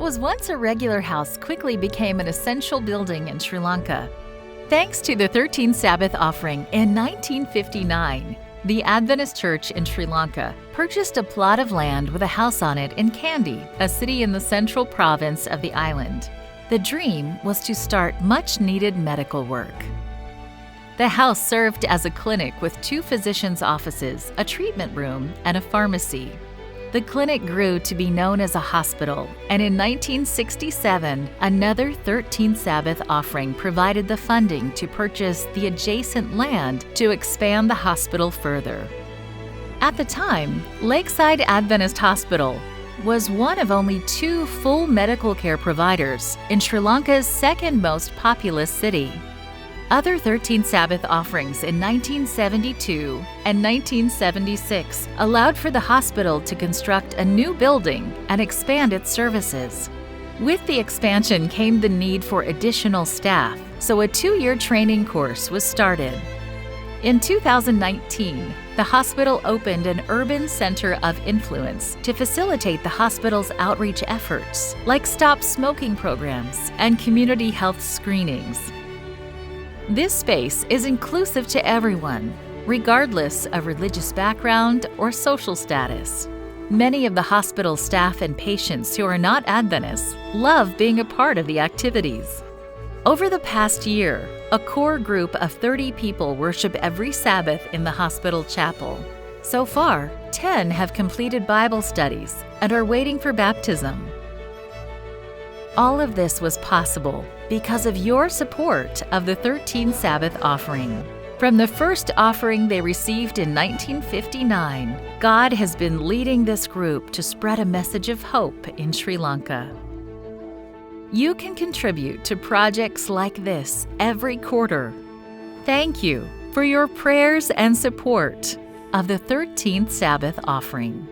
What was once a regular house quickly became an essential building in Sri Lanka. Thanks to the 13th Sabbath offering in 1959, the Adventist Church in Sri Lanka purchased a plot of land with a house on it in Kandy, a city in the central province of the island. The dream was to start much-needed medical work. The house served as a clinic with 2 physicians' offices, a treatment room, and a pharmacy. The clinic grew to be known as a hospital, and in 1967, another 13th Sabbath offering provided the funding to purchase the adjacent land to expand the hospital further. At the time, Lakeside Adventist Hospital was one of only 2 full medical care providers in Sri Lanka's second most populous city. Other 13th Sabbath offerings in 1972 and 1976 allowed for the hospital to construct a new building and expand its services. With the expansion came the need for additional staff, so a 2-year training course was started. In 2019, the hospital opened an urban center of influence to facilitate the hospital's outreach efforts, like stop smoking programs and community health screenings. This space is inclusive to everyone, regardless of religious background or social status. Many of the hospital staff and patients who are not Adventists love being a part of the activities. Over the past year, a core group of 30 people worship every Sabbath in the hospital chapel. So far, 10 have completed Bible studies and are waiting for baptism. All of this was possible because of your support of the 13th Sabbath offering. From the first offering they received in 1959, God has been leading this group to spread a message of hope in Sri Lanka. You can contribute to projects like this every quarter. Thank you for your prayers and support of the 13th Sabbath offering.